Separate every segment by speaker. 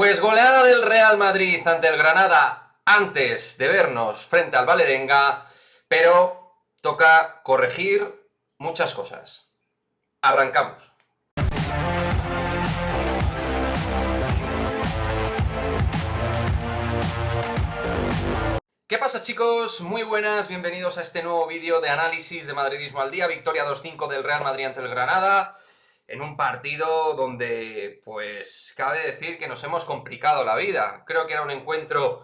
Speaker 1: Pues goleada del Real Madrid ante el Granada antes de vernos frente al Vålerenga, pero toca corregir muchas cosas. Arrancamos. ¿Qué pasa, chicos? Muy buenas, bienvenidos a este nuevo vídeo de análisis de Madridismo al Día. Victoria 2-5 del Real Madrid ante el Granada, en un partido donde, pues, cabe decir que nos hemos complicado la vida. Creo que era un encuentro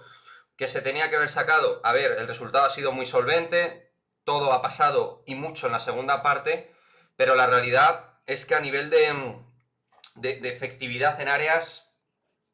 Speaker 1: que se tenía que haber sacado. A ver, el resultado ha sido muy solvente, todo ha pasado y mucho en la segunda parte, pero la realidad es que a nivel de efectividad en áreas,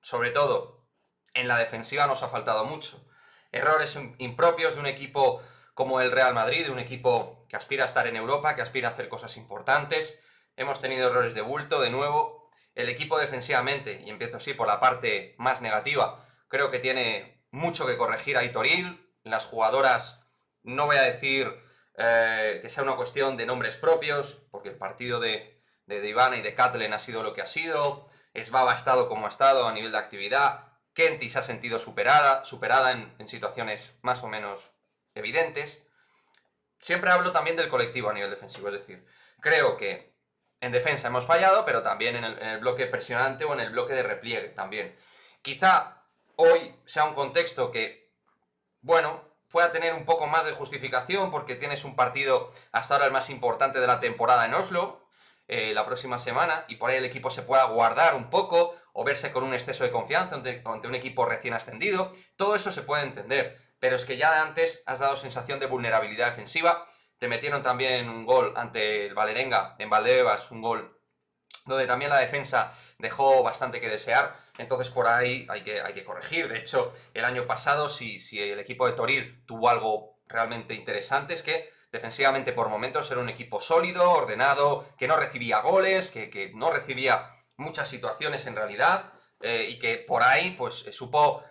Speaker 1: sobre todo en la defensiva, nos ha faltado mucho. Errores impropios de un equipo como el Real Madrid, de un equipo que aspira a estar en Europa, que aspira a hacer cosas importantes. Hemos tenido errores de bulto, de nuevo. El equipo defensivamente, y empiezo así por la parte más negativa, creo que tiene mucho que corregir a Toril. Las jugadoras, no voy a decir que sea una cuestión de nombres propios, porque el partido de Ivana y de Kathleen ha sido lo que ha sido. Svava ha estado como ha estado a nivel de actividad. Kenty se ha sentido superada en situaciones más o menos evidentes. Siempre hablo también del colectivo a nivel defensivo, es decir, creo que en defensa hemos fallado, pero también en el bloque presionante o en el bloque de repliegue también. Quizá hoy sea un contexto que, bueno, pueda tener un poco más de justificación porque tienes un partido hasta ahora el más importante de la temporada en Oslo, la próxima semana, y por ahí el equipo se pueda guardar un poco o verse con un exceso de confianza ante un equipo recién ascendido. Todo eso se puede entender, pero es que ya de antes has dado sensación de vulnerabilidad defensiva. Te metieron también un gol ante el Vålerenga en Valdebebas, un gol donde también la defensa dejó bastante que desear. Entonces por ahí hay que corregir. De hecho, el año pasado, si el equipo de Toril tuvo algo realmente interesante, es que defensivamente por momentos era un equipo sólido, ordenado, que no recibía goles, que no recibía muchas situaciones en realidad, y que por ahí pues supo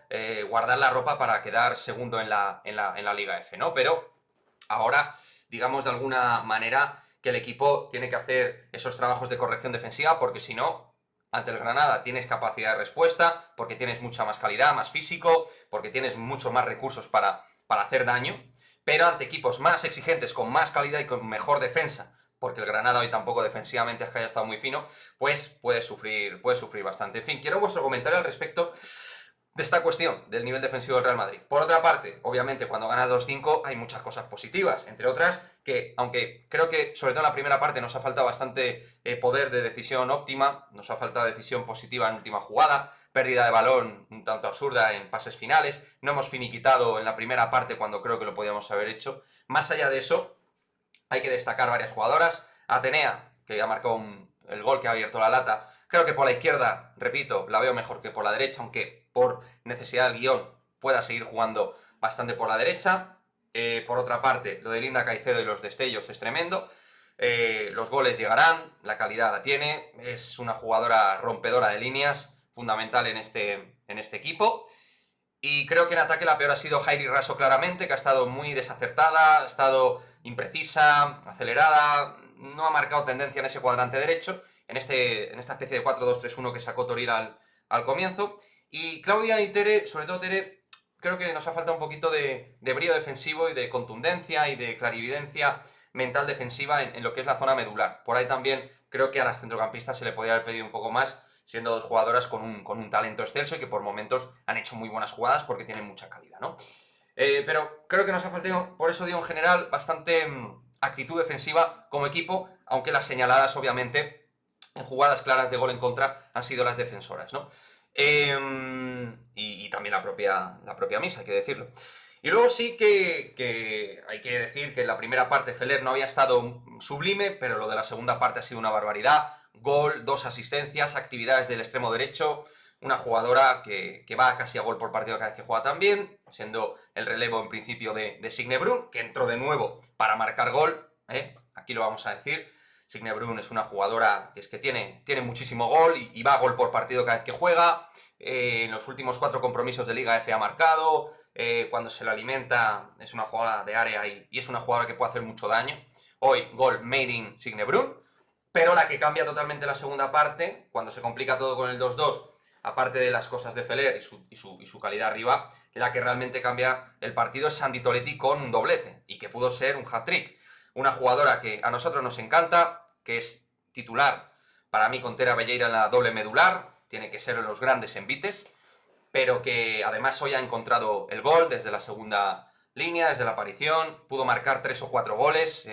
Speaker 1: guardar la ropa para quedar segundo en la Liga F, ¿no? Pero ahora, digamos de alguna manera, que el equipo tiene que hacer esos trabajos de corrección defensiva, porque si no, ante el Granada tienes capacidad de respuesta, porque tienes mucha más calidad, más físico, porque tienes muchos más recursos para hacer daño, pero ante equipos más exigentes, con más calidad y con mejor defensa, porque el Granada hoy tampoco defensivamente es que haya estado muy fino, pues puedes sufrir bastante. En fin, quiero vuestro comentario al respecto de esta cuestión del nivel defensivo del Real Madrid. Por otra parte, obviamente, cuando ganas 2-5 hay muchas cosas positivas, entre otras que, aunque creo que sobre todo en la primera parte nos ha faltado bastante poder de decisión óptima, nos ha faltado decisión positiva en última jugada, pérdida de balón un tanto absurda en pases finales, no hemos finiquitado en la primera parte cuando creo que lo podíamos haber hecho. Más allá de eso, hay que destacar varias jugadoras. Atenea, que ha marcado el gol que ha abierto la lata. Creo que por la izquierda, repito, la veo mejor que por la derecha, aunque por necesidad del guión pueda seguir jugando bastante por la derecha. Por otra parte, lo de Linda Caicedo y los destellos es tremendo. Los goles llegarán, la calidad la tiene, es una jugadora rompedora de líneas, fundamental en este equipo. Y creo que en ataque la peor ha sido Jairi Raso, claramente, que ha estado muy desacertada, ha estado imprecisa, acelerada, no ha marcado tendencia en ese cuadrante derecho, en esta especie de 4-2-3-1 que sacó Toril al comienzo. Y Claudia y Tere, sobre todo Tere, creo que nos ha faltado un poquito de brío defensivo y de contundencia y de clarividencia mental defensiva en lo que es la zona medular. Por ahí también creo que a las centrocampistas se le podría haber pedido un poco más, siendo dos jugadoras con un talento excelso y que por momentos han hecho muy buenas jugadas porque tienen mucha calidad, ¿no? Pero creo que nos ha faltado, por eso digo en general, bastante actitud defensiva como equipo, aunque las señaladas, obviamente, en jugadas claras de gol en contra han sido las defensoras, ¿no? Y también la propia Misa, hay que decirlo. Y luego sí que hay que decir que en la primera parte Feller no había estado sublime, pero lo de la segunda parte ha sido una barbaridad. Gol, 2 asistencias, actividades del extremo derecho, una jugadora que va casi a gol por partido cada vez que juega también, siendo el relevo en principio de Signe Brun, que entró de nuevo para marcar gol, aquí lo vamos a decir. Signe Brun es una jugadora que tiene muchísimo gol y va a gol por partido cada vez que juega. En los últimos 4 compromisos de Liga F ha marcado. Cuando se le alimenta es una jugadora de área y es una jugadora que puede hacer mucho daño. Hoy gol made in Signe Brun, pero la que cambia totalmente la segunda parte, cuando se complica todo con el 2-2, aparte de las cosas de Feller y su calidad arriba, la que realmente cambia el partido es Sandy Toletti con un doblete, y que pudo ser un hat-trick. Una jugadora que a nosotros nos encanta, que es titular para mí con Tera Belleira en la doble medular, tiene que ser en los grandes envites, pero que además hoy ha encontrado el gol desde la segunda línea, desde la aparición, pudo marcar 3 o 4 goles,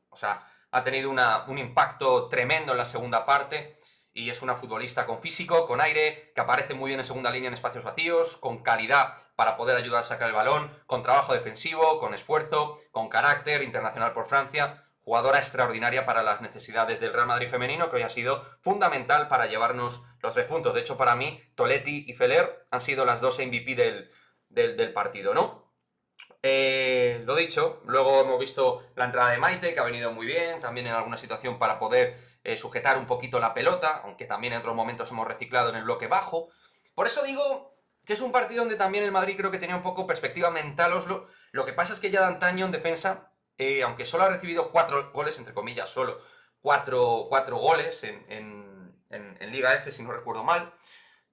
Speaker 1: o sea, ha tenido un impacto tremendo en la segunda parte, y es una futbolista con físico, con aire, que aparece muy bien en segunda línea en espacios vacíos, con calidad para poder ayudar a sacar el balón, con trabajo defensivo, con esfuerzo, con carácter, internacional por Francia, jugadora extraordinaria para las necesidades del Real Madrid femenino, que hoy ha sido fundamental para llevarnos los 3 puntos. De hecho, para mí, Toletti y Feller han sido las dos MVP del partido, ¿no? Lo dicho, luego hemos visto la entrada de Maite, que ha venido muy bien, también en alguna situación para poder sujetar un poquito la pelota, aunque también en otros momentos hemos reciclado en el bloque bajo. Por eso digo que es un partido donde también el Madrid creo que tenía un poco perspectiva mental, Oslo. Lo que pasa es que ya de antaño en defensa, aunque solo ha recibido 4 goles, entre comillas, solo 4 goles en Liga F, si no recuerdo mal,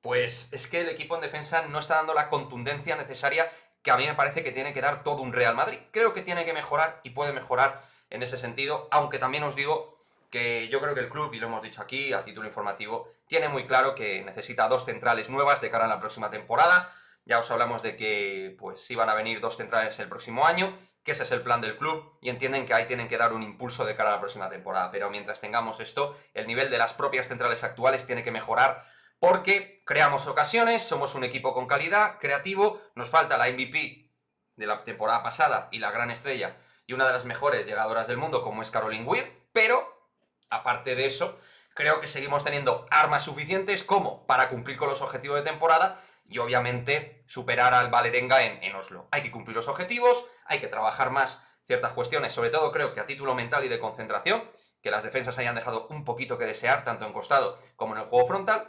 Speaker 1: pues es que el equipo en defensa no está dando la contundencia necesaria que a mí me parece que tiene que dar todo un Real Madrid. Creo que tiene que mejorar y puede mejorar en ese sentido, aunque también os digo que yo creo que el club, y lo hemos dicho aquí a título informativo, tiene muy claro que necesita 2 centrales nuevas de cara a la próxima temporada. Ya os hablamos de que pues iban a venir 2 centrales el próximo año, que ese es el plan del club, y entienden que ahí tienen que dar un impulso de cara a la próxima temporada. Pero mientras tengamos esto, el nivel de las propias centrales actuales tiene que mejorar, porque creamos ocasiones, somos un equipo con calidad, creativo, nos falta la MVP de la temporada pasada y la gran estrella y una de las mejores llegadoras del mundo como es Caroline Weir, pero aparte de eso, creo que seguimos teniendo armas suficientes como para cumplir con los objetivos de temporada y obviamente superar al Vålerenga en Oslo. Hay que cumplir los objetivos, hay que trabajar más ciertas cuestiones, sobre todo creo que a título mental y de concentración, que las defensas hayan dejado un poquito que desear, tanto en costado como en el juego frontal.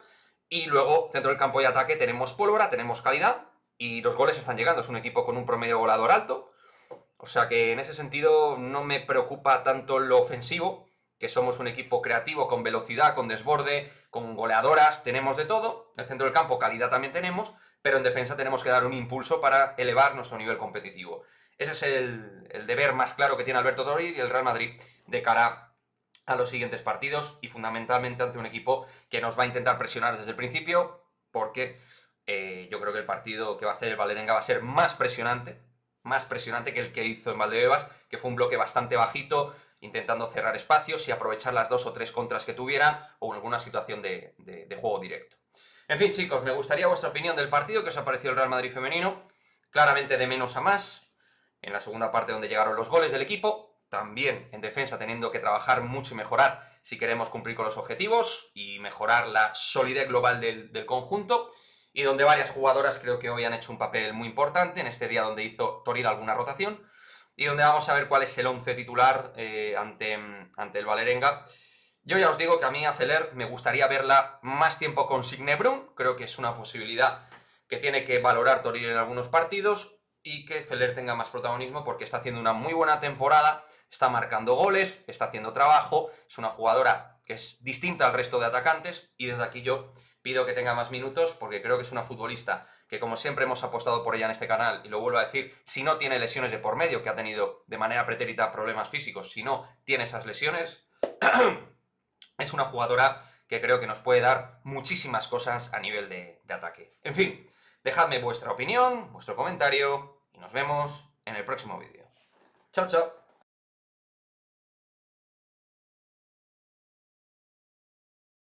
Speaker 1: Y luego, centro del campo y ataque, tenemos pólvora, tenemos calidad y los goles están llegando. Es un equipo con un promedio goleador alto. O sea que en ese sentido no me preocupa tanto lo ofensivo, que somos un equipo creativo, con velocidad, con desborde, con goleadoras, tenemos de todo. En el centro del campo calidad también tenemos, pero en defensa tenemos que dar un impulso para elevar nuestro nivel competitivo. Ese es el deber más claro que tiene Alberto Toril y el Real Madrid de cara a los siguientes partidos y fundamentalmente ante un equipo que nos va a intentar presionar desde el principio, porque yo creo que el partido que va a hacer el Vålerenga va a ser más presionante que el que hizo en Valdebebas, que fue un bloque bastante bajito, intentando cerrar espacios y aprovechar las 2 o 3 contras que tuvieran o en alguna situación de juego directo. En fin, chicos, me gustaría vuestra opinión del partido, que os ha parecido el Real Madrid femenino, claramente de menos a más, en la segunda parte donde llegaron los goles del equipo, también en defensa teniendo que trabajar mucho y mejorar si queremos cumplir con los objetivos y mejorar la solidez global del conjunto, y donde varias jugadoras creo que hoy han hecho un papel muy importante en este día donde hizo Toril alguna rotación y donde vamos a ver cuál es el 11 titular ante el Vålerenga. Yo ya os digo que a mí a Feller me gustaría verla más tiempo con Signe Brun, creo que es una posibilidad que tiene que valorar Toril en algunos partidos, y que Feller tenga más protagonismo porque está haciendo una muy buena temporada, está marcando goles, está haciendo trabajo, es una jugadora que es distinta al resto de atacantes, y desde aquí yo pido que tenga más minutos porque creo que es una futbolista que, como siempre hemos apostado por ella en este canal, y lo vuelvo a decir, si no tiene lesiones de por medio, que ha tenido de manera pretérita problemas físicos, si no tiene esas lesiones, es una jugadora que creo que nos puede dar muchísimas cosas a nivel de ataque. En fin, dejadme vuestra opinión, vuestro comentario, y nos vemos en el próximo vídeo. Chao, chao.